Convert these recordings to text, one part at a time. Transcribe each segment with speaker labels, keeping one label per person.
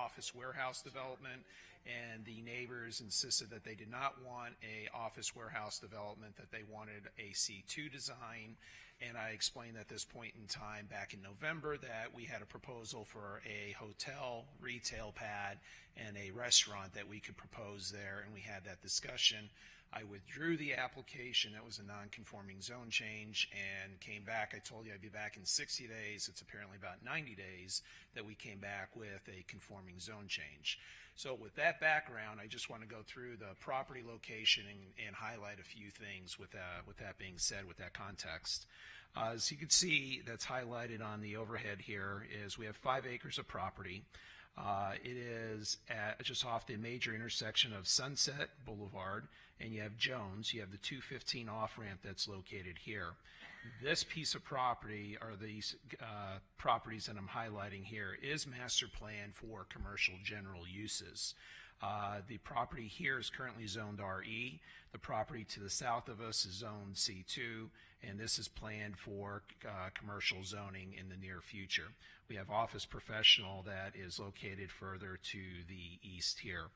Speaker 1: office warehouse development, and the neighbors insisted that they did not want a office warehouse development, that they wanted a C2 design. And I explained at this point in time back in November that we had a proposal for a hotel, retail pad, and a restaurant that we could propose there, and we had that discussion. I withdrew the application. That was a non-conforming zone change, and came back. I told you I'd be back in 60 days. It's apparently about 90 days that we came back with a conforming zone change. So with that background, I just want to go through the property location and highlight a few things with that being said, with that context. As you can see, that's highlighted on the overhead here, is we have 5 acres of property. It is just off the major intersection of Sunset Boulevard, and you have Jones. You have the 215 off-ramp that's located here. This piece of property, or these properties that I'm highlighting here, is master planned for commercial general uses. The property here is currently zoned RE. The property to the south of us is zoned C2, and this is planned for commercial zoning in the near future. We have office professional that is located further to the east here.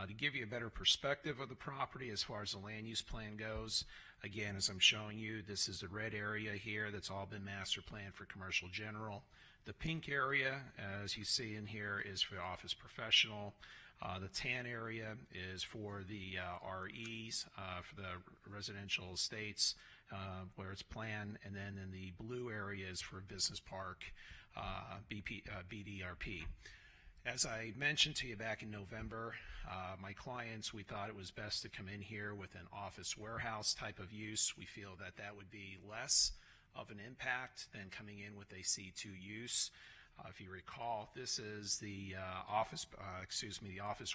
Speaker 1: To give you a better perspective of the property as far as the land use plan goes, again, as I'm showing you, this is the red area here that's all been master planned for commercial general. The pink area, as you see in here, is for office professional. The tan area is for the REs, for the residential estates, where it's planned, and then in the blue area is for business park, BDRP. As I mentioned to you back in November, my clients, we thought it was best to come in here with an office warehouse type of use. We feel that that would be less of an impact than coming in with a C2 use. If you recall, this is the office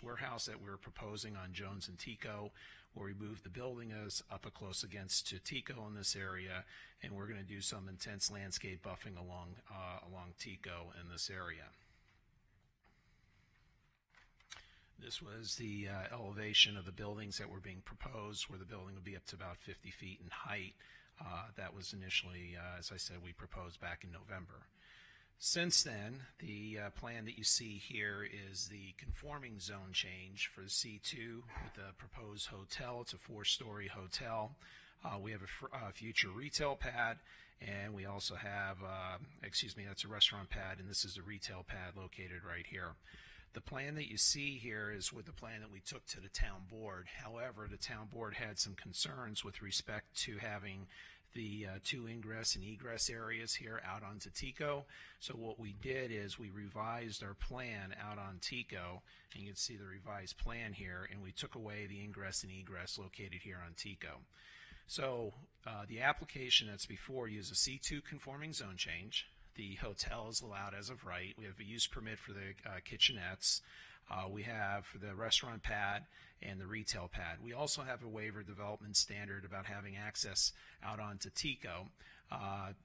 Speaker 1: warehouse that we're proposing on Jones and Tico, where we moved the building up close against to Tico in this area, and we're going to do some intense landscape buffing along Tico in this area. This was the elevation of the buildings that were being proposed, where the building would be up to about 50 feet in height. That was initially, as I said, we proposed back in November. Since then, the plan that you see here is the conforming zone change for the C2 with the proposed hotel. It's a 4-story hotel. We have a future retail pad, and we also have, that's a restaurant pad, and this is a retail pad located right here. The plan that you see here is with the plan that we took to the town board. However, the town board had some concerns with respect to having the 2 ingress and egress areas here out onto Tico. So what we did is we revised our plan out on Tico, and you can see the revised plan here, and we took away the ingress and egress located here on Tico. So the application that's before you is a C2 conforming zone change. The hotel is allowed as of right. We have a use permit for the kitchenettes. We have the restaurant pad and the retail pad. We also have a waiver development standard about having access out onto Tico.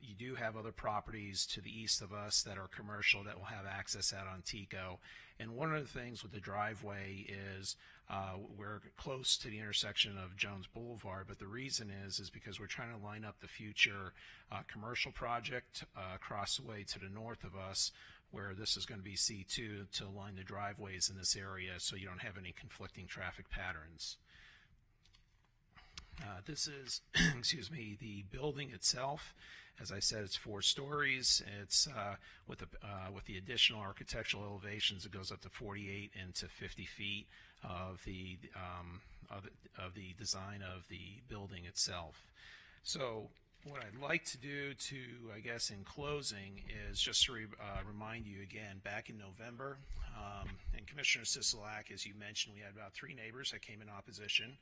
Speaker 1: You do have other properties to the east of us that are commercial that will have access out on Tico. And one of the things with the driveway is we're close to the intersection of Jones Boulevard, but the reason is because we're trying to line up the future commercial project across the way to the north of us, where this is going to be C2, to line the driveways in this area so you don't have any conflicting traffic patterns. This is, the building itself. As I said, it's 4 stories. It's with the additional architectural elevations, it goes up to 48 and to 50 feet of the design of the building itself. So what I'd like to do to, I guess, in closing, is just to remind you again, back in November, and Commissioner Sisolak, as you mentioned, we had about 3 neighbors that came in opposition.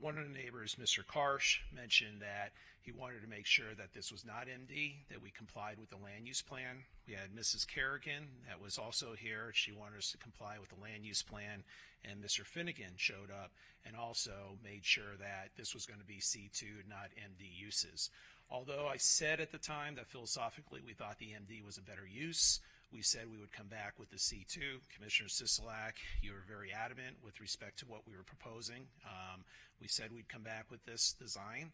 Speaker 1: One of the neighbors, Mr. Karsh, mentioned that he wanted to make sure that this was not MD, that we complied with the land use plan. We had Mrs. Kerrigan that was also here. She wanted us to comply with the land use plan. And Mr. Finnegan showed up and also made sure that this was going to be C2, not MD uses. Although I said at the time that philosophically we thought the MD was a better use, we said we would come back with the C2. Commissioner Sisolak, you were very adamant with respect to what we were proposing. We said we'd come back with this design.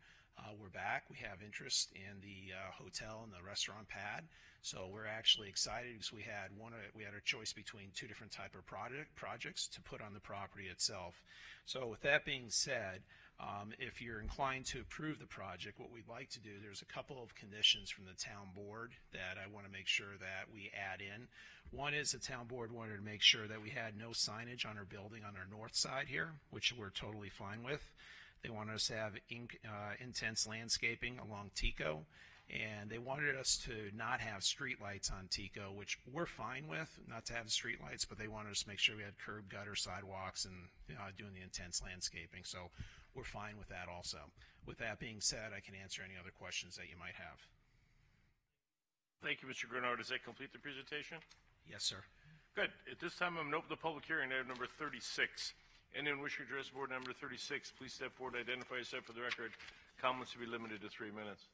Speaker 1: We're back. We have interest in the hotel and the restaurant pad. So we're actually excited because we had a choice between two different type of projects to put on the property itself. So with that being said, if you're inclined to approve the project, what we'd like to do, there's a couple of conditions from the town board that I want to make sure that we add in. One is the town board wanted to make sure that we had no signage on our building on our north side here, which we're totally fine with. They wanted us to have intense landscaping along Tico, and they wanted us to not have street lights on Tico, which we're fine with, not to have street lights, but they wanted us to make sure we had curb, gutter, sidewalks, and doing the intense landscaping. So we're fine with that also. With that being said, I can answer any other questions that you might have.
Speaker 2: Thank you, Mr. Grenard. Does that complete the presentation?
Speaker 1: Yes, sir.
Speaker 2: Good. At this time, I'm going to open the public hearing, item number 36. Anyone wishing to address board number 36, please step forward, identify yourself for the record. Comments will be limited to 3 minutes.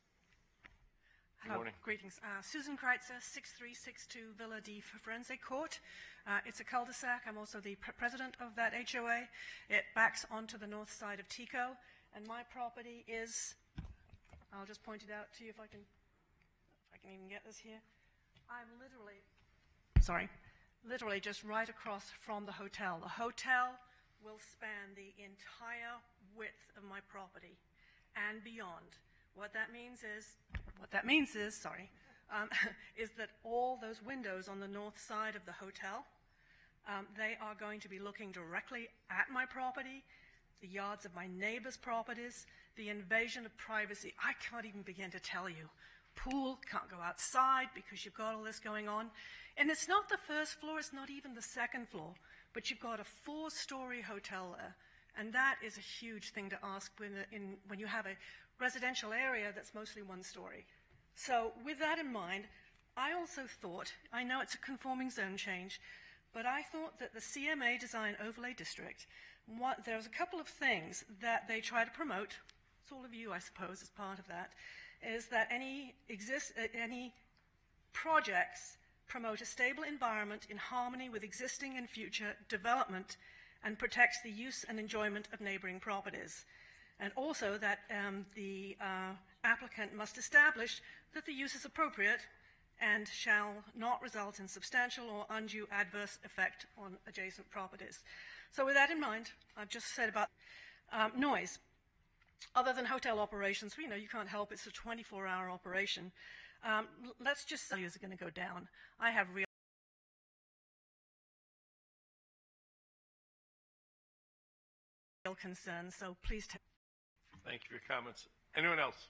Speaker 2: Good morning.
Speaker 3: Greetings. Susan Kreitzer, 6362 Villa di Firenze Court. It's a cul-de-sac. I'm also the president of that HOA. It backs onto the north side of Tico, and my property is, I'll just point it out to you if I can even get this here. I'm literally just right across from the hotel. The hotel will span the entire width of my property and beyond. What that means is, is that all those windows on the north side of the hotel, they are going to be looking directly at my property, the yards of my neighbors' properties, the invasion of privacy. I can't even begin to tell you. Pool, can't go outside because you've got all this going on. And it's not the first floor, it's not even the second floor, but you've got a 4-story hotel there. And that is a huge thing to ask when you have a residential area that's mostly 1 story. So with that in mind, I also thought, I know it's a conforming zone change, but I thought that the CMA Design Overlay District, there's a couple of things that they try to promote. It's all of you, I suppose, as part of that, is that any projects promote a stable environment in harmony with existing and future development and protects the use and enjoyment of neighboring properties. And also that the applicant must establish that the use is appropriate and shall not result in substantial or undue adverse effect on adjacent properties. So with that in mind, I've just said about noise. Other than hotel operations, you can't help, it's a 24-hour operation. Let's just say it's going to go down. I have real concerns, so please take.
Speaker 2: Thank you for your comments. Anyone else?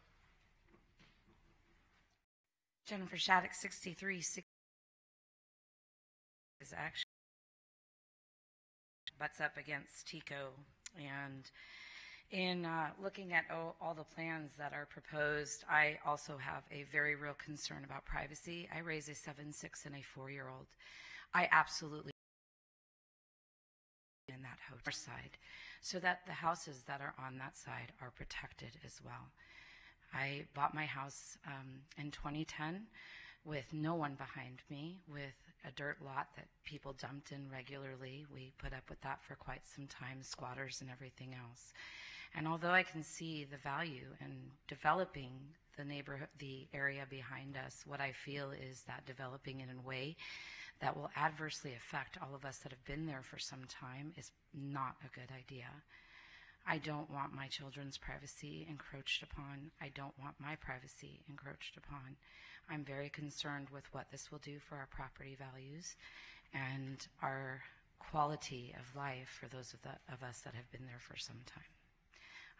Speaker 4: Jennifer Shattuck, 6360 is actually butts up against Tico, and in looking at all the plans that are proposed, I also have a very real concern about privacy. I raise a 7, 6, and a 4-year-old. I absolutely in that hotel side, so that the houses that are on that side are protected as well. I bought my house in 2010 with no one behind me, with a dirt lot that people dumped in regularly. We put up with that for quite some time, squatters and everything else. And although I can see the value in developing the neighborhood, the area behind us, what I feel is that developing in a way that will adversely affect all of us that have been there for some time is not a good idea. I don't want my children's privacy encroached upon. I don't want my privacy encroached upon. I'm very concerned with what this will do for our property values and our quality of life for those of us that have been there for some time.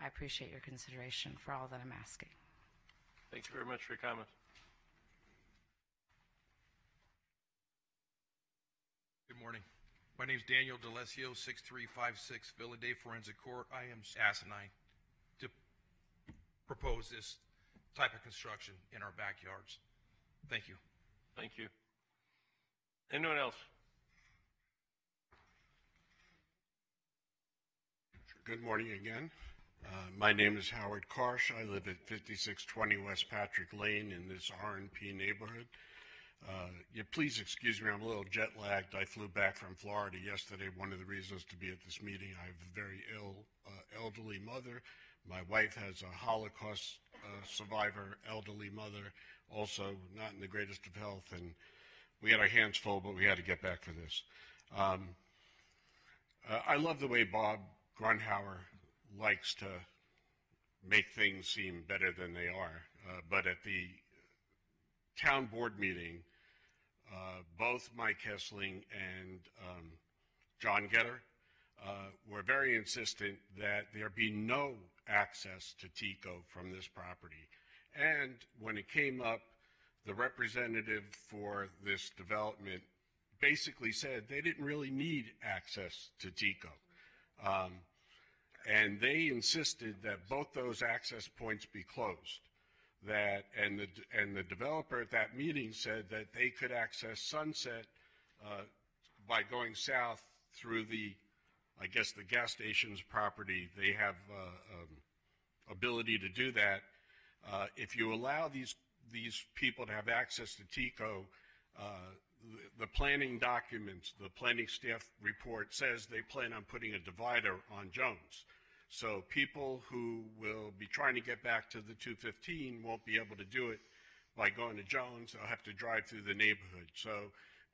Speaker 4: I appreciate your consideration for all that I'm asking.
Speaker 2: Thank you very much for your comments.
Speaker 5: Good morning. My name is Daniel DeLesio, 6356 Villa de Firenze Court. I am asinine to propose this type of construction in our backyards. Thank you.
Speaker 2: Thank you. Anyone else?
Speaker 6: Good morning again. My name is Howard Karsh. I live at 5620 West Patrick Lane in this R&P neighborhood. Please excuse me, I'm a little jet lagged. I flew back from Florida yesterday. One of the reasons to be at this meeting, I have a very ill elderly mother. My wife has a Holocaust survivor, elderly mother, also not in the greatest of health, and we had our hands full, but we had to get back for this. I love the way Bob Grunhauer likes to make things seem better than they are, but at the town board meeting, both Mike Hessling and John Getter were very insistent that there be no access to TICO from this property. And when it came up, the representative for this development basically said they didn't really need access to TICO. And they insisted that both those access points be closed. And the developer at that meeting said that they could access Sunset by going south through the gas station's property. They have ability to do that. If you allow these people to have access to TICO, the planning documents, the planning staff report says they plan on putting a divider on Jones. So people who will be trying to get back to the 215 won't be able to do it by going to Jones. They'll have to drive through the neighborhood. So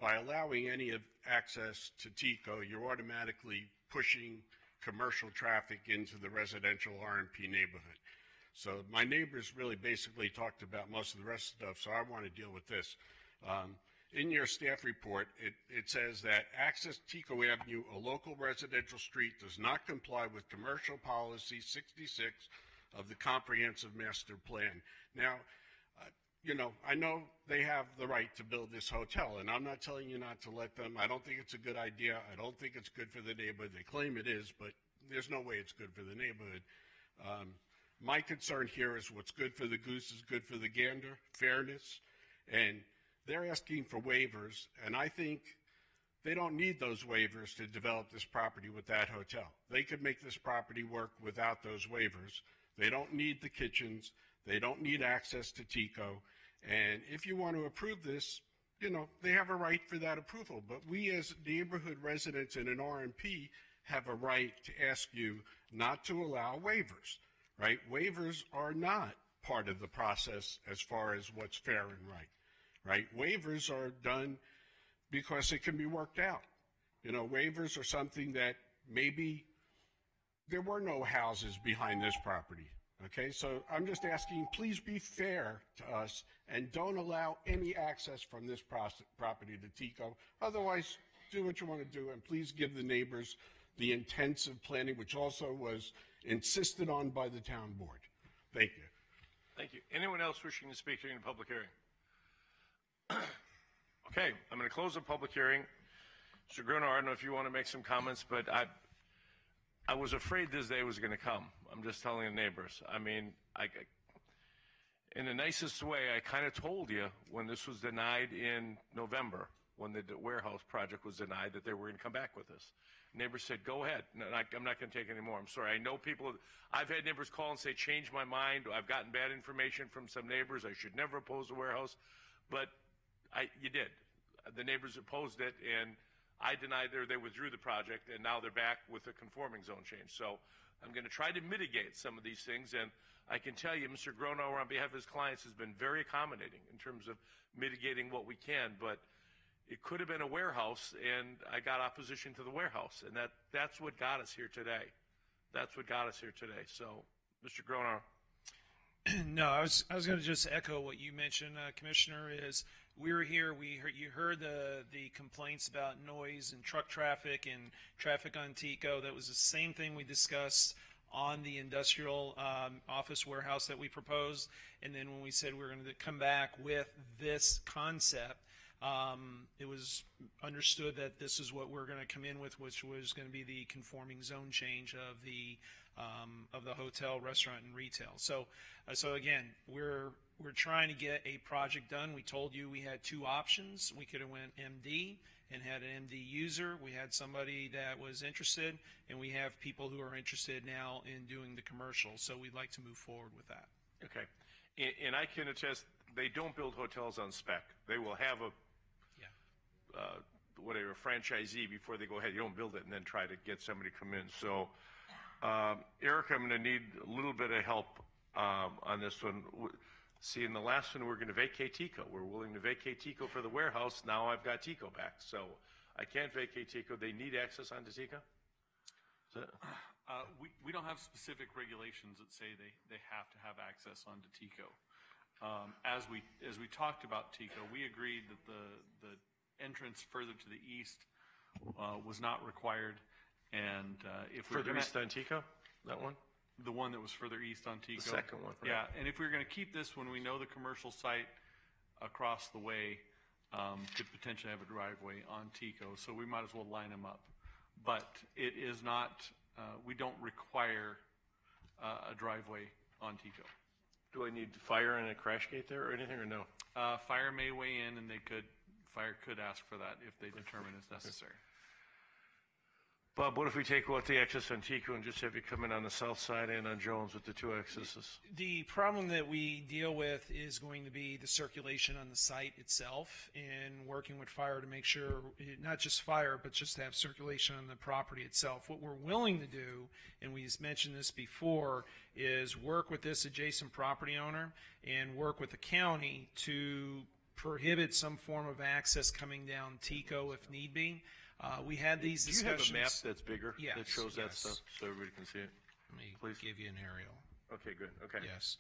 Speaker 6: by allowing any access to TICO, you're automatically pushing commercial traffic into the residential R&P neighborhood. So my neighbors really basically talked about most of the rest of the stuff, so I want to deal with this. In your staff report, it says that access to TICO Avenue, a local residential street, does not comply with commercial policy 66 of the comprehensive master plan. Now, I know they have the right to build this hotel, and I'm not telling you not to let them. I don't think it's a good idea. I don't think it's good for the neighborhood. They claim it is, but there's no way it's good for the neighborhood. My concern here is what's good for the goose is good for the gander, fairness, and they're asking for waivers, and I think they don't need those waivers to develop this property with that hotel. They could make this property work without those waivers. They don't need the kitchens. They don't need access to TICO. And if you want to approve this, they have a right for that approval. But we as neighborhood residents in an RMP have a right to ask you not to allow waivers, right? Waivers are not part of the process as far as what's fair and right? Waivers are done because it can be worked out. Waivers are something that maybe there were no houses behind this property, okay? So I'm just asking, please be fair to us and don't allow any access from this property to TICO. Otherwise, do what you want to do, and please give the neighbors the intensive planning, which also was insisted on by the town board. Thank you.
Speaker 2: Thank you. Anyone else wishing to speak during the public hearing? Okay, I'm going to close the public hearing. Mr. Gruner, I don't know if you want to make some comments, but I was afraid this day was going to come. I'm just telling the neighbors. I mean, in the nicest way, I kind of told you when this was denied in November, when the warehouse project was denied, that they were going to come back with us. Neighbors said, go ahead. No, I'm not going to take any more. I'm sorry. I know I've had neighbors call and say, change my mind. I've gotten bad information from some neighbors. I should never oppose a warehouse. But you did. The neighbors opposed it, and I denied they withdrew the project, and now they're back with a conforming zone change. So I'm going to try to mitigate some of these things, and I can tell you, Mr. Gronower, on behalf of his clients, has been very accommodating in terms of mitigating what we can, but it could have been a warehouse, and I got opposition to the warehouse, and that's what got us here today. That's what got us here today. So, Mr. Gronower.
Speaker 1: No, I was going to just echo what you mentioned, Commissioner. Is we were here. You heard the complaints about noise and truck traffic and traffic on TICO. That was the same thing we discussed on the industrial office warehouse that we proposed. And then when we said we were going to come back with this concept, it was understood that this is what we're going to come in with, which was going to be the conforming zone change of the hotel, restaurant, and retail. So again, we're trying to get a project done. We told you we had two options. We could have went MD and had an MD user. We had somebody that was interested, and we have people who are interested now in doing the commercial. So we'd like to move forward with that.
Speaker 2: Okay, and I can attest, they don't build hotels on spec. They will have a whatever franchisee before they go ahead. You don't build it and then try to get somebody to come in. So Eric, I'm going to need a little bit of help on this one. See, in the last one, we're going to vacate Tico. We're willing to vacate Tico for the warehouse. Now I've got Tico back. So I can't vacate Tico. They need access onto Tico?
Speaker 7: We don't have specific regulations that say they have to have access onto Tico. As we talked about Tico, we agreed that the entrance further to the east was not required, and if we're
Speaker 2: Further east on Tico? That one?
Speaker 7: the one that was further east on Tico.
Speaker 2: The second one, right.
Speaker 7: Yeah, and if we were going to keep this one, we know the commercial site across the way could potentially have a driveway on Tico, so we might as well line them up. But it is not, we don't require a driveway on Tico.
Speaker 2: Do I need fire and a crash gate there or anything, or no?
Speaker 7: Fire may weigh in, and fire could ask for that if they determine it's necessary.
Speaker 2: Bob, what if we take out the access on Tico and just have you come in on the south side and on Jones with the two accesses?
Speaker 1: The problem that we deal with is going to be the circulation on the site itself and working with fire to make sure, not just fire, but just to have circulation on the property itself. What we're willing to do, and we mentioned this before, is work with this adjacent property owner and work with the county to prohibit some form of access coming down Tico if need be. We had these discussions.
Speaker 2: Do you have a map that's bigger?
Speaker 1: Yes,
Speaker 2: that shows that
Speaker 1: yes.
Speaker 2: stuff so everybody can see it?
Speaker 1: Let me
Speaker 2: Please.
Speaker 1: give you an aerial.
Speaker 2: Okay, good. Okay.
Speaker 1: Yes.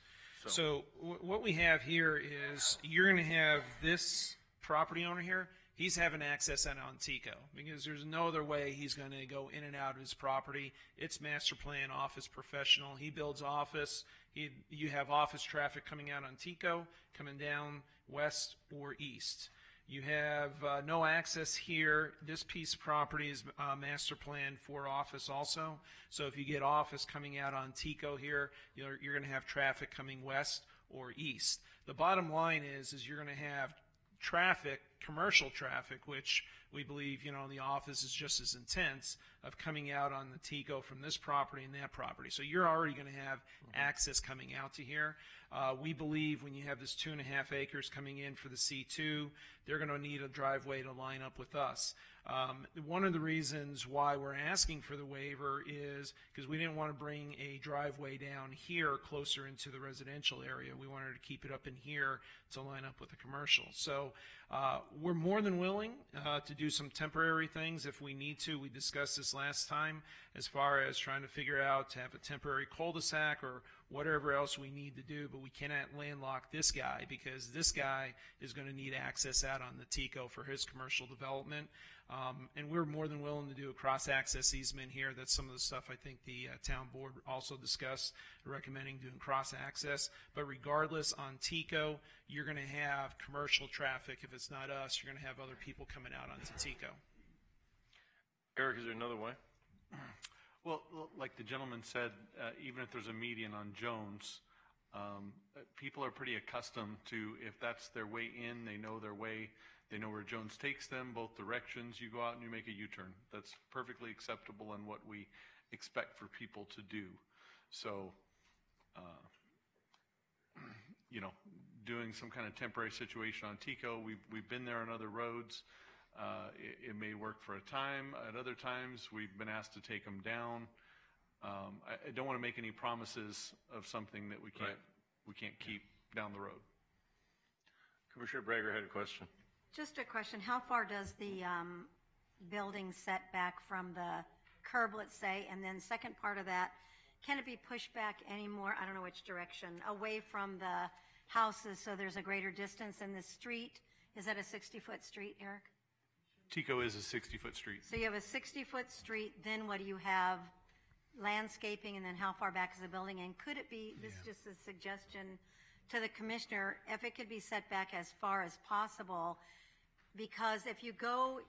Speaker 1: So what we have here is you're going to have this property owner here. He's having access on Tico because there's no other way he's going to go in and out of his property. It's master plan office professional. He builds office. You have office traffic coming out on Tico, coming down west or east. You have no access here. This piece of property is master plan for office also. So if you get office coming out on Tico here, you're going to have traffic coming west or east. The bottom line is you're going to have traffic, commercial traffic, which we believe, the office is just as intense of coming out on the Tico from this property and that property. So you're already going to have access coming out to here. We believe when you have this 2.5 acres coming in for the C2, they're going to need a driveway to line up with us. One of the reasons why we're asking for the waiver is because we didn't want to bring a driveway down here closer into the residential area. We wanted to keep it up in here to line up with the commercial. So we're more than willing to do some temporary things if we need to. We discussed this last time as far as trying to figure out to have a temporary cul-de-sac or whatever else we need to do, but we cannot landlock this guy because this guy is going to need access out on the Tico for his commercial development. And we're more than willing to do a cross-access easement here. That's some of the stuff I think the town board also discussed, recommending doing cross-access. But regardless, on Tico, you're going to have commercial traffic. If it's not us, you're going to have other people coming out onto Tico.
Speaker 2: Eric, is there another way?
Speaker 7: Well, like the gentleman said, even if there's a median on Jones, people are pretty accustomed to, if that's their way in, they know their way, they know where Jones takes them, both directions. You go out and you make a U-turn. That's perfectly acceptable and what we expect for people to do. So, doing some kind of temporary situation on Tico, we've been there on other roads. It may work for a time. At other times, we've been asked to take them down. I don't want to make any promises of something that we can't keep down the road.
Speaker 2: Commissioner Brager had a question.
Speaker 8: Just a question. How far does the building set back from the curb, let's say? And then second part of that, can it be pushed back any more, I don't know which direction, away from the houses so there's a greater distance in the street? Is that a 60-foot street, Eric?
Speaker 7: Tico is a 60-foot street.
Speaker 8: So you have a 60-foot street, then what do you have? Landscaping, and then how far back is the building? And could it be, this is just a suggestion to the commissioner, if it could be set back as far as possible, because if you go,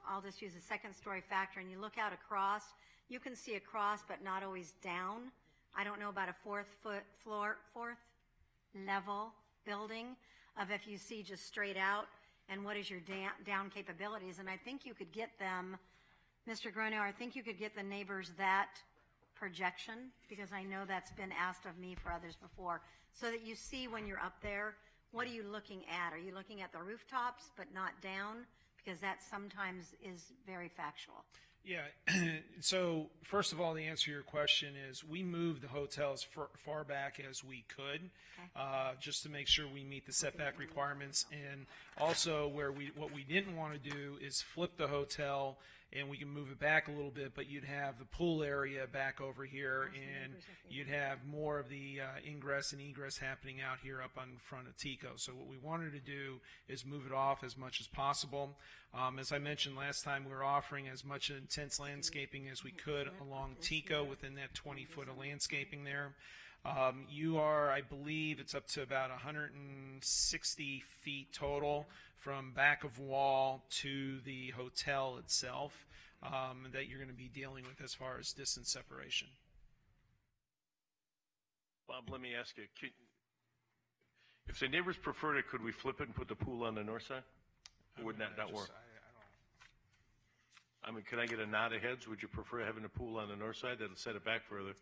Speaker 8: I'll just use a second-story factor, and you look out across, you can see across, but not always down. I don't know about a fourth level building of if you see just straight out, and what is your down capabilities. And I think you could get them, Mr. Groneau, I think you could get the neighbors that projection, because I know that's been asked of me for others before, so that you see when you're up there, what are you looking at? Are you looking at the rooftops but not down? Because that sometimes is very factual.
Speaker 1: Yeah. So first of all, the answer to your question is we moved the hotel as far back as we could, just to make sure we meet the setback requirements. And also what we didn't want to do is flip the hotel and we can move it back a little bit, but you'd have the pool area back over here and you'd have more of the ingress and egress happening out here up on front of Tico. So what we wanted to do is move it off as much as possible. As I mentioned last time, we were offering as much intense landscaping as we could along Tico within that 20-foot of landscaping there. You are, I believe, it's up to about 160 feet total from back of wall to the hotel itself that you're going to be dealing with as far as distance separation.
Speaker 2: Bob, let me ask you, if the neighbors preferred it, could we flip it and put the pool on the north side? Or would that not work? I mean, can I get a nod of heads? Would you prefer having a pool on the north side? That'll set it back further.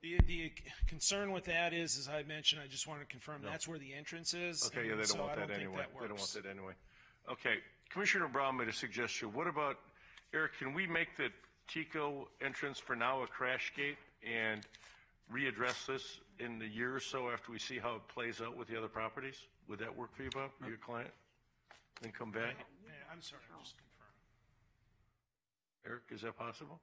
Speaker 1: The concern with that is, as I mentioned, I just want to confirm that's where the entrance is.
Speaker 2: Okay, yeah, they don't want that anyway. They don't want that anyway. Okay, Commissioner Brown made a suggestion. What about, Eric, can we make the Tico entrance for now a crash gate and readdress this in a year or so after we see how it plays out with the other properties? Would that work for you, Bob, your client? Then come back?
Speaker 1: I'm sorry, I'm just confirming.
Speaker 2: Eric, is that possible?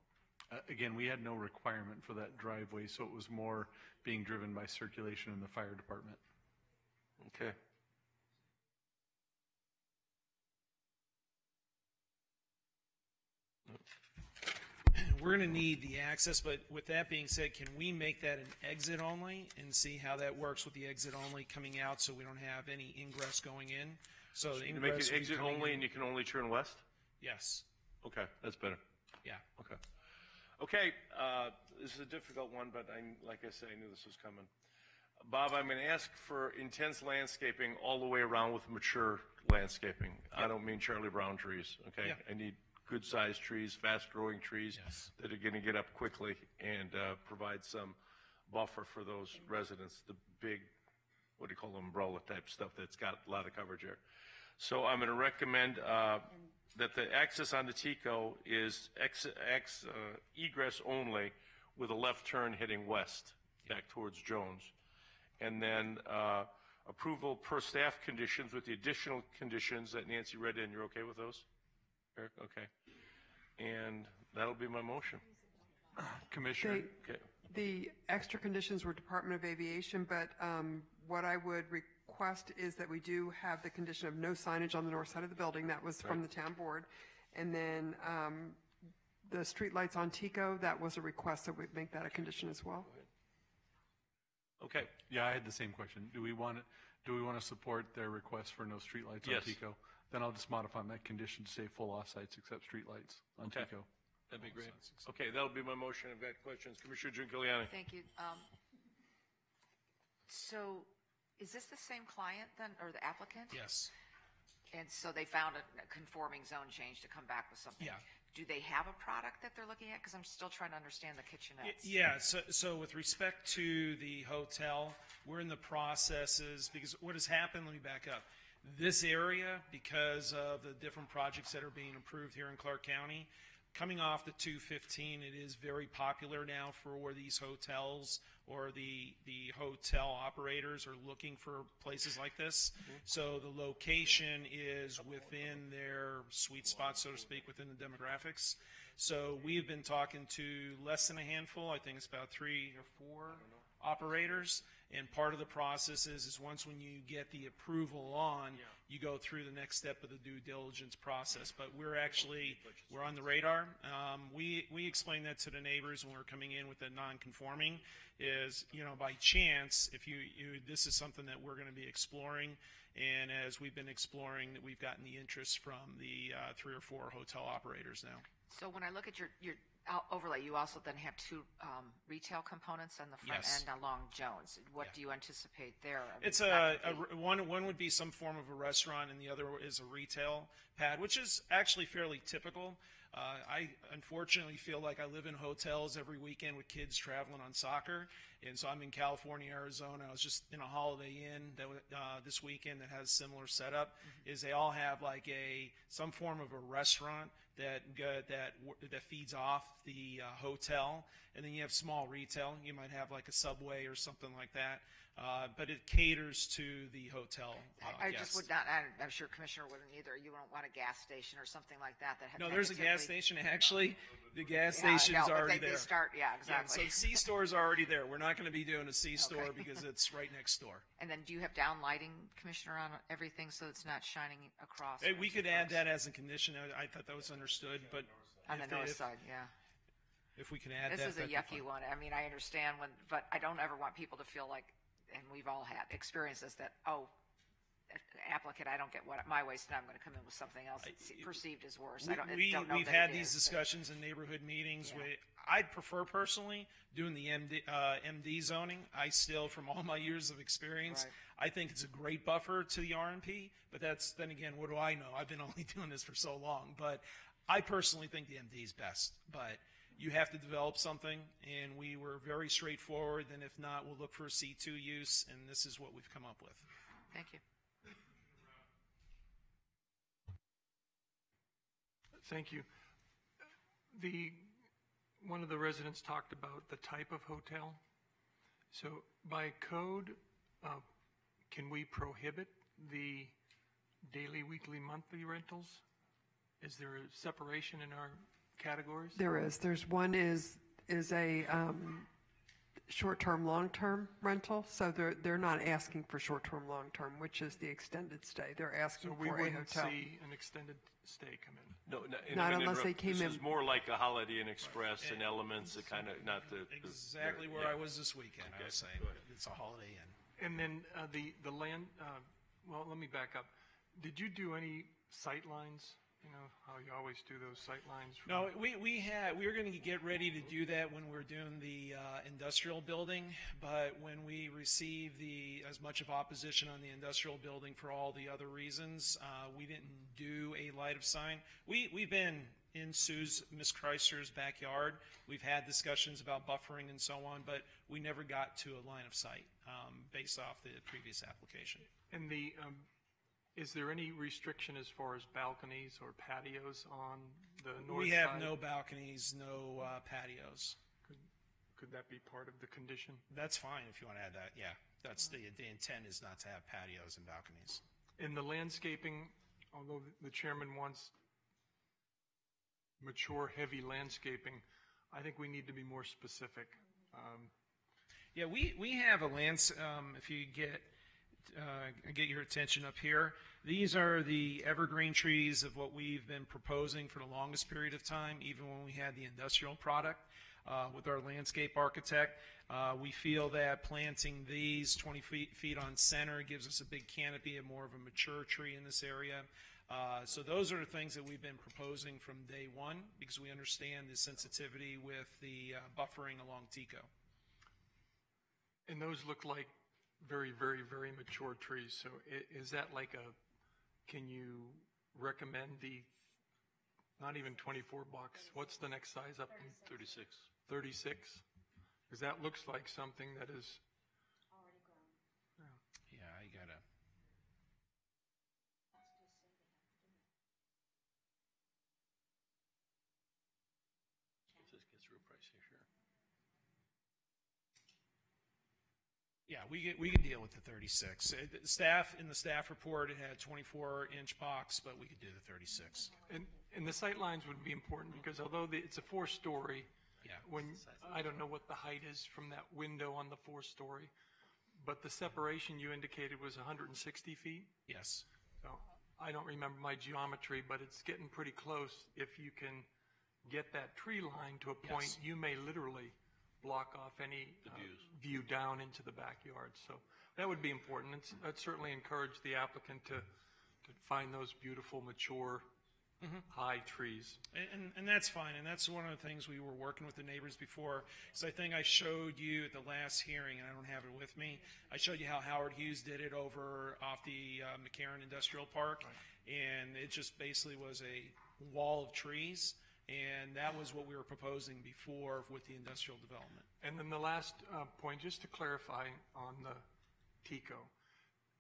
Speaker 7: Again, we had no requirement for that driveway, so it was more being driven by circulation in the fire department.
Speaker 2: Okay.
Speaker 1: We're going to need the access, but with that being said, can we make that an exit only and see how that works with the exit only coming out so we don't have any ingress going in? So the
Speaker 2: You
Speaker 1: ingress
Speaker 2: make it
Speaker 1: will be
Speaker 2: exit
Speaker 1: coming
Speaker 2: only
Speaker 1: in.
Speaker 2: and you can only turn west?
Speaker 1: Yes.
Speaker 2: Okay, that's better.
Speaker 1: Yeah.
Speaker 2: Okay. Okay, this is a difficult one, but like I said, I knew this was coming. Bob, I'm going to ask for intense landscaping all the way around with mature landscaping. I don't mean Charlie Brown trees, okay?
Speaker 1: Yeah.
Speaker 2: I need good-sized trees, fast-growing trees that are going to get up quickly and provide some buffer for those residents, the big, what do you call them, umbrella type stuff that's got a lot of coverage here. So I'm going to recommend that the access on the Tico is egress only with a left turn heading west back towards Jones. And then approval per staff conditions with the additional conditions that Nancy read in. You're okay with those? Eric? Okay. And that'll be my motion.
Speaker 7: Commissioner?
Speaker 2: Okay.
Speaker 9: The extra conditions were Department of Aviation, but what I would request is that we do have the condition of no signage on the north side of the building. That was from the town board. And then the street lights on Tico, that was a request that we make that a condition as well.
Speaker 2: Okay.
Speaker 7: Yeah, I had the same question. Do we want to support their request for no streetlights on
Speaker 2: Yes.
Speaker 7: Tico? Then I'll just modify my condition to say full off-sites except streetlights on
Speaker 2: Okay.
Speaker 7: Tico.
Speaker 2: That'd be great. Okay, that'll be my motion. I've got questions. Commissioner Giuliani.
Speaker 10: Thank you. So is this the same client then, or the applicant?
Speaker 1: Yes.
Speaker 10: And so they found a conforming zone change to come back with something?
Speaker 1: Yeah.
Speaker 10: Do they have a product that they're looking at? Because I'm still trying to understand the kitchenettes.
Speaker 1: Yeah, so with respect to the hotel, we're in the processes, because what has happened, let me back up. This area, because of the different projects that are being approved here in Clark County, coming off the 215, it is very popular now for these hotels, or the hotel operators are looking for places like this. So the location is within their sweet spot, so to speak, within the demographics. So we've been talking to less than a handful, I think it's about 3 or 4 operators. And part of the process is once when you get the approval on, you go through the next step of the due diligence process. But we're on the radar. We explained that to the neighbors when we were coming in with the non-conforming is, by chance, if this is something that we're going to be exploring. And as we've been exploring, that we've gotten the interest from the 3 or 4 hotel operators now.
Speaker 10: So when I look at your overlay, you also then have 2 retail components on the front
Speaker 1: Yes.
Speaker 10: end along Jones. What do you anticipate there? I mean,
Speaker 1: It's one would be some form of a restaurant, and the other is a retail pad, which is actually fairly typical. I unfortunately feel like I live in hotels every weekend with kids traveling on soccer, and so I'm in California, Arizona. I was just in a Holiday Inn this weekend that has similar setup. Is they all have like some form of a restaurant that feeds off the hotel, and then you have small retail. You might have like a Subway or something like that, but it caters to the hotel
Speaker 10: I
Speaker 1: guests.
Speaker 10: just would not, I'm sure Commissioner wouldn't either. You don't want a gas station or something like that.
Speaker 1: No, there's a gas station actually. The gas
Speaker 10: Yeah,
Speaker 1: station's
Speaker 10: no, but
Speaker 1: already
Speaker 10: they
Speaker 1: there.
Speaker 10: start, yeah, exactly.
Speaker 1: So C-store's already there. We're not going to be doing a C-store because it's right next door.
Speaker 10: And then do you have down lighting, Commissioner, on everything so it's not shining across?
Speaker 1: Hey, we
Speaker 10: onto
Speaker 1: could
Speaker 10: the
Speaker 1: add
Speaker 10: roofs?
Speaker 1: that as a condition. I thought that was understood, but
Speaker 10: On the
Speaker 1: if
Speaker 10: north side, yeah.
Speaker 1: if we can add
Speaker 10: This
Speaker 1: that,
Speaker 10: is a
Speaker 1: that'd be
Speaker 10: yucky
Speaker 1: fine.
Speaker 10: one. I mean, I understand but I don't ever want people to feel like, and we've all had experiences that, applicant, I don't get what my waste, and I'm going to come in with something else that's perceived as worse. I don't know
Speaker 1: We've
Speaker 10: that
Speaker 1: had
Speaker 10: it
Speaker 1: these
Speaker 10: is, but-
Speaker 1: discussions in neighborhood meetings.
Speaker 10: Yeah.
Speaker 1: I'd prefer personally doing the MD zoning. I still, from all my years of experience,
Speaker 10: Right.
Speaker 1: I think it's a great buffer to the RMP. But then again, what do I know? I've been only doing this for so long. But I personally think the MD is best. But you have to develop something, and we were very straightforward. And if not, we'll look for a C2 use, and this is what we've come up with.
Speaker 10: Thank you.
Speaker 11: Thank you. One of the residents talked about the type of hotel. So by code, can we prohibit the daily, weekly, monthly rentals? Is there a separation in our categories?
Speaker 9: There is. There's one is a short-term, long-term rental. So they're not asking for short-term, long-term, which is the extended stay. They're asking
Speaker 11: So we
Speaker 9: for a
Speaker 11: wouldn't
Speaker 9: hotel.
Speaker 11: see an extended stay come in.
Speaker 2: No,
Speaker 9: Not unless they came
Speaker 2: This
Speaker 9: in-
Speaker 2: is more like a Holiday Inn Express and elements that kind of, not the.
Speaker 1: Exactly where I was this weekend. I was saying it's a Holiday Inn.
Speaker 11: And then the land, well, let me back up. Did you do any sight lines? You know, how you always do those sight lines?
Speaker 1: No, we were going to get ready to do that when we were doing the industrial building, but when we received as much of opposition on the industrial building for all the other reasons, we didn't do a light of sign. We've been in Miss Chrysler's backyard. We've had discussions about buffering and so on, but we never got to a line of sight based off the previous application.
Speaker 11: And is there any restriction as far as balconies or patios on the north side?
Speaker 1: We have no balconies, no patios.
Speaker 11: Could that be part of the condition?
Speaker 1: That's fine if you want to add that, yeah. That's the intent is not to have patios and balconies.
Speaker 11: In the landscaping, although the chairman wants mature, heavy landscaping, I think we need to be more specific.
Speaker 1: Yeah, we have a if you get your attention up here, these are the evergreen trees of what we've been proposing for the longest period of time, even when we had the industrial product with our landscape architect. We feel that planting these 20 feet on center gives us a big canopy and more of a mature tree in this area. So those are the things that we've been proposing from day one because we understand the sensitivity with the buffering along TICO.
Speaker 11: And those look like very, very, very mature trees. So is that like can you recommend not even 24 bucks? What's the next size up?
Speaker 2: 36.
Speaker 11: 36? Because that looks like something that is.
Speaker 1: Yeah, I gotta.
Speaker 2: This gets real pricey, sure.
Speaker 1: Yeah, we can deal with the 36. In the staff report, it had 24-inch box, but we could do the 36.
Speaker 11: And the sight lines would be important because although it's a 4-story,
Speaker 1: Yeah.
Speaker 11: I don't know what the height is from that window on the 4-story, but the separation you indicated was 160 feet.
Speaker 1: Yes.
Speaker 11: So I don't remember my geometry, but it's getting pretty close. If you can get that tree line to a point,
Speaker 1: Yes.
Speaker 11: you may literally block off any view down into the backyard. So that would be important. I'd certainly encourage the applicant to find those beautiful, mature, high trees.
Speaker 1: And that's fine, and that's one of the things we were working with the neighbors before. So I think I showed you at the last hearing, and I don't have it with me, I showed you how Howard Hughes did it over off the McCarran Industrial Park, and it just basically was a wall of trees, and that was what we were proposing before with the industrial development.
Speaker 11: And then the last point, just to clarify on the TICO,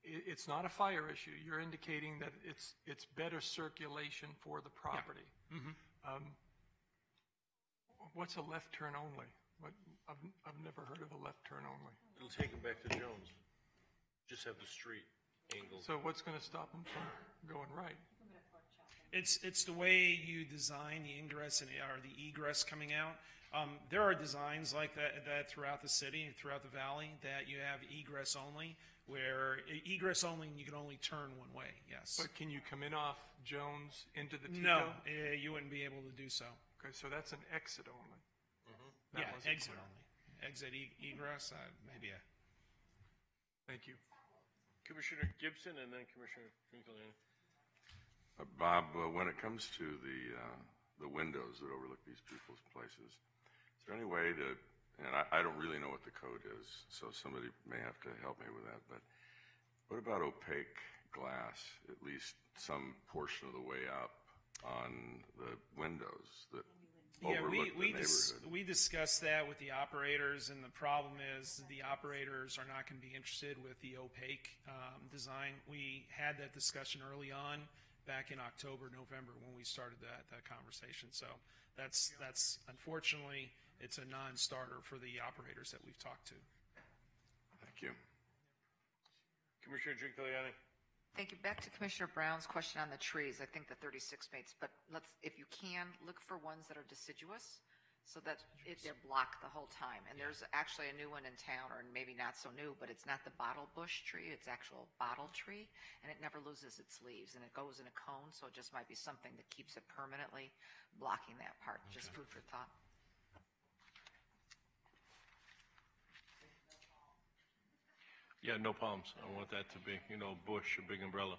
Speaker 11: it's not a fire issue. You're indicating that it's better circulation for the property. What's a left turn only? I've never heard of a left turn only.
Speaker 2: It'll take them back to Jones. Just have the street angled.
Speaker 11: So what's going to stop them from going right?
Speaker 1: It's the way you design the ingress or the egress coming out. There are designs like that throughout the city and throughout the valley that you have egress only, where egress only and you can only turn one way. Yes.
Speaker 11: But can you come in off Jones into the Tico?
Speaker 1: No, you wouldn't be able to do so.
Speaker 11: Okay, so that's an exit only.
Speaker 1: Yeah,
Speaker 11: wasn't
Speaker 1: exit
Speaker 11: clear.
Speaker 1: only. Exit egress, maybe a.
Speaker 11: Thank you.
Speaker 2: Commissioner Gibson and then Commissioner Trinkley.
Speaker 12: Bob, when it comes to the windows that overlook these people's places, is there any way to, and I don't really know what the code is, so somebody may have to help me with that, but what about opaque glass, at least some portion of the way up on the windows that overlook the neighborhood?
Speaker 1: We discussed that with the operators, and the problem is the operators are not going to be interested with the opaque design. We had that discussion early on, back in October, November, when we started that conversation. So that's unfortunately, it's a non-starter for the operators that we've talked to.
Speaker 12: Thank you.
Speaker 2: Commissioner Giuliani.
Speaker 10: Thank you. Back to Commissioner Brown's question on the trees. I think the 36 mates, but if you can, look for ones that are deciduous so that they're blocked the whole time. And there's actually a new one in town, or maybe not so new, but it's not the bottle bush tree. It's actual bottle tree, and it never loses its leaves, and it goes in a cone, so it just might be something that keeps it permanently blocking that part. Okay. Just food for thought.
Speaker 2: Yeah, no palms. I want that to be, bush, a big umbrella.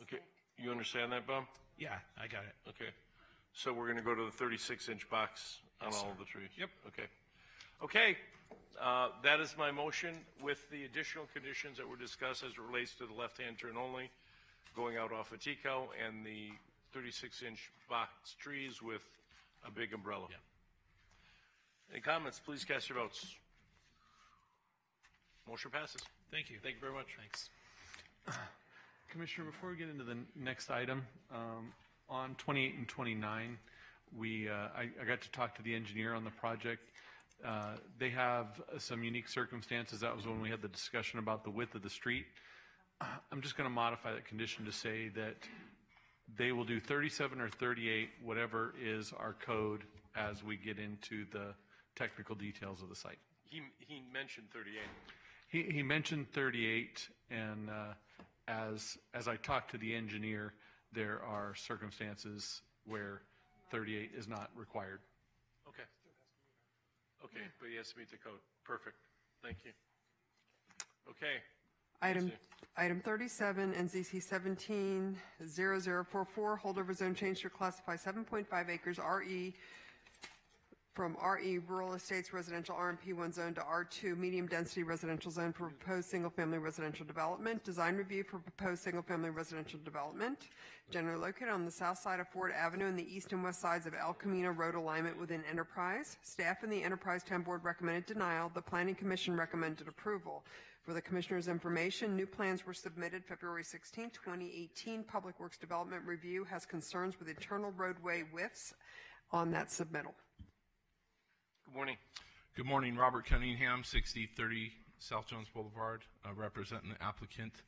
Speaker 2: Okay, you understand that, Bob?
Speaker 1: Yeah, I got it.
Speaker 2: Okay. So we're going to go to the 36-inch box on all of the trees?
Speaker 1: Yep.
Speaker 2: Okay. Okay, that is my motion with the additional conditions that were discussed as it relates to the left-hand turn only, going out off of Tico, and the 36-inch box trees with a big umbrella.
Speaker 1: Yeah.
Speaker 2: Any comments? Please cast your votes. Motion passes.
Speaker 1: Thank you.
Speaker 2: Thank you very much.
Speaker 1: Thanks.
Speaker 7: Commissioner, before we get into the next item, on 28 and 29, I got to talk to the engineer on the project. They have some unique circumstances. That was when we had the discussion about the width of the street. I'm just going to modify that condition to say that they will do 37 or 38, whatever is our code, as we get into the technical details of the site.
Speaker 2: He mentioned 38.
Speaker 7: He mentioned 38, and as I talked to the engineer, there are circumstances where 38 is not required.
Speaker 2: Okay. Okay, but he has to meet the code. Perfect. Thank you. Okay.
Speaker 9: Item 37, NZC 170044, holdover zone change to classify 7.5 acres RE from RE Rural Estates Residential RMP1 zone to R2 Medium Density Residential Zone for proposed single-family residential development. Design review for proposed single-family residential development. Generally located on the south side of Ford Avenue and the east and west sides of El Camino Road alignment within Enterprise. Staff and the Enterprise Town Board recommended denial. The Planning Commission recommended approval. For the Commissioner's information, new plans were submitted February 16, 2018. Public Works Development Review has concerns with internal roadway widths on that submittal.
Speaker 2: Good morning.
Speaker 5: Good morning, Robert Cunningham, 6030 South Jones Boulevard, representing the applicant.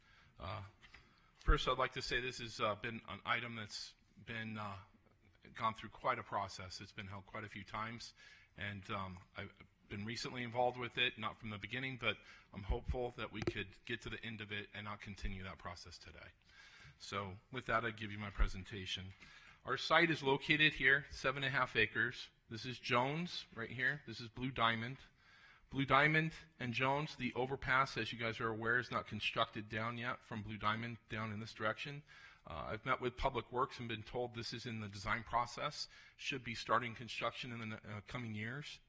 Speaker 5: First, I'd like to say this has been an item that's been gone through quite a process. It's been held quite a few times, and I've been recently involved with it, not from the beginning, but I'm hopeful that we could get to the end of it and not continue that process today. So with that, I give you my presentation. Our site is located here, 7.5 acres. This is Jones right here. This is Blue Diamond. Blue Diamond and Jones, the overpass, as you guys are aware, is not constructed down yet from Blue Diamond down in this direction. I've met with Public Works and been told this is in the design process, should be starting construction in the coming years.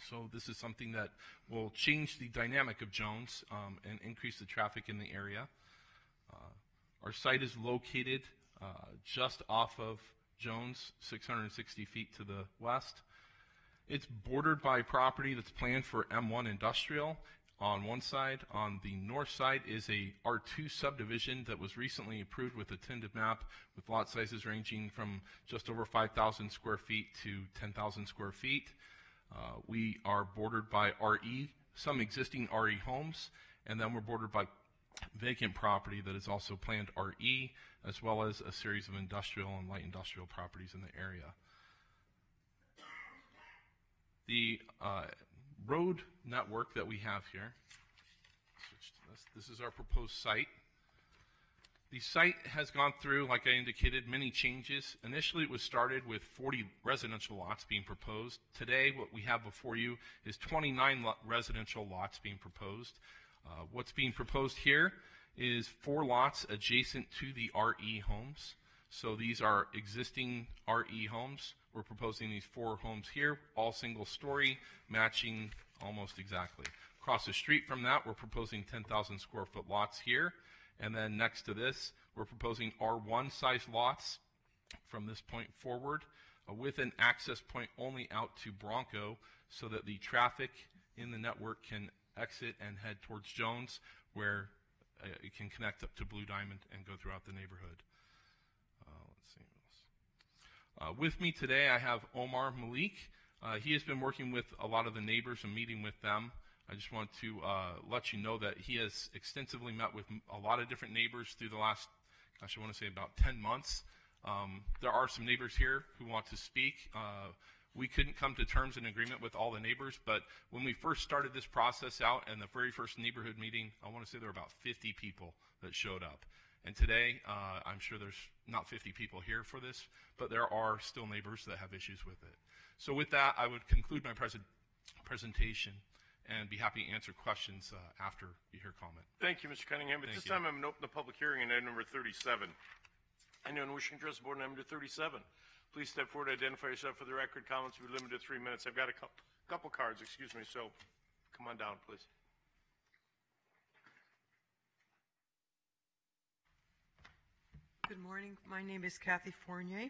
Speaker 5: So this is something that will change the dynamic of Jones and increase the traffic in the area. Our site is located just off of Jones, 660 feet to the west. It's bordered by property that's planned for M1 industrial. on one side. On the north side is a R2 subdivision that was recently approved with a tentative map with lot sizes ranging from just over 5,000 square feet to 10,000 square feet. We are bordered by RE, some existing RE homes, and then we're bordered by vacant property that is also planned RE, as well as a series of industrial and light industrial properties in the area. The road network that we have here, switch to this is our proposed site. The site has gone through, like I indicated, many changes. Initially, it was started with 40 residential lots being proposed. Today, what we have before you is 29 residential lots being proposed. What's being proposed here is 4 lots adjacent to the RE homes. So these are existing RE homes. We're proposing these 4 homes here, all single story, matching almost exactly. Across the street from that, we're proposing 10,000 square foot lots here. And then next to this, we're proposing R1 size lots from this point forward with an access point only out to Bronco so that the traffic in the network can exit and head towards Jones, where it can connect up to Blue Diamond and go throughout the neighborhood. Let's see what else. With me today, I have Omar Malik. He has been working with a lot of the neighbors and meeting with them. I just want to let you know that he has extensively met with a lot of different neighbors through the last, I want to say about 10 months. There are some neighbors here who want to speak. We couldn't come to terms and agreement with all the neighbors, but when we first started this process out in the very first neighborhood meeting, I want to say there were about 50 people that showed up. And today, I'm sure there's not 50 people here for this, but there are still neighbors that have issues with it. So with that, I would conclude my presentation and be happy to answer questions after you hear comment.
Speaker 2: Thank you, Mr. Cunningham. At this time, I'm going to open the public hearing on item number 37. Anyone wishing to address the board on item number 37, please step forward, identify yourself for the record. Comments will be limited to 3 minutes. I've got a couple cards, excuse me, so come on down, please.
Speaker 13: Good morning. My name is Kathy Fournier.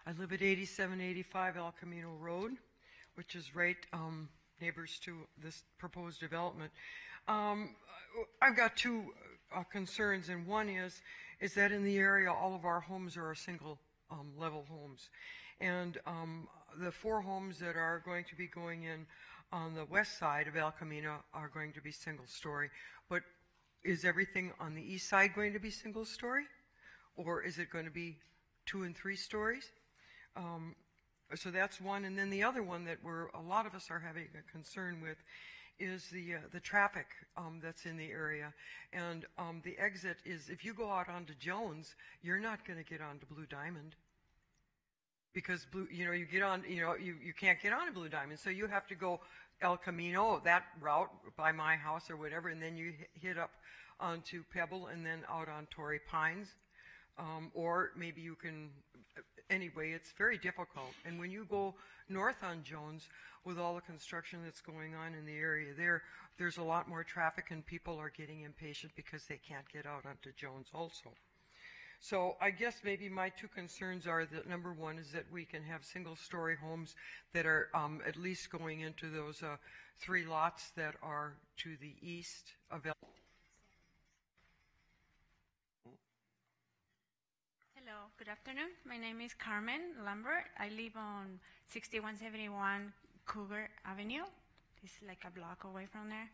Speaker 13: I live at 8785 El Camino Road, which is right neighbors to this proposed development. I've got 2 concerns, and one is that in the area all of our homes are single level homes, and the 4 homes that are going to be going in on the west side of El Camino are going to be single story. But is everything on the east side going to be single story, or is it going to be 2 and 3 stories? So that's one, and then the other one that a lot of us are having a concern with is the traffic that's in the area, and the exit is, if you go out onto Jones, you're not going to get onto Blue Diamond, because you get on, you can't get onto Blue Diamond, so you have to go El Camino, that route by my house or whatever, and then you hit up onto Pebble and then out on Torrey Pines, or maybe you can. Anyway, it's very difficult. And when you go north on Jones, with all the construction that's going on in the area there's a lot more traffic, and people are getting impatient because they can't get out onto Jones also. So I guess maybe my 2 concerns are that number 1 is that we can have single-story homes that are at least going into those 3 lots that are to the east of
Speaker 14: Hello, good afternoon. My name is Carmen Lambert. I live on 6171 Cougar Avenue. It's like a block away from there.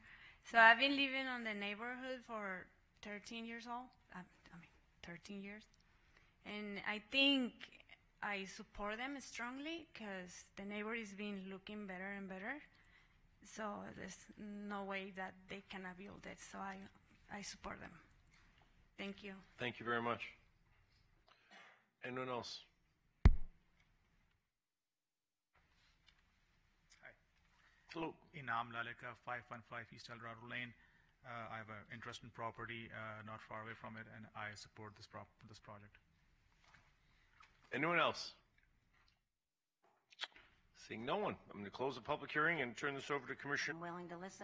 Speaker 14: So I've been living on the neighborhood for 13 years old. 13 years. And I think I support them strongly because the neighbor is been looking better and better. So there's no way that they cannot build it. So I support them. Thank you.
Speaker 2: Thank you very much. Anyone else?
Speaker 15: Hi.
Speaker 2: Hello.
Speaker 15: Inam Lalika, 515 East El Dorado Lane. I have an interest in property not far away from it, and I support this project.
Speaker 2: Anyone else? Seeing no one, I'm going to close the public hearing and turn this over to Commissioner.
Speaker 8: I'm willing to listen.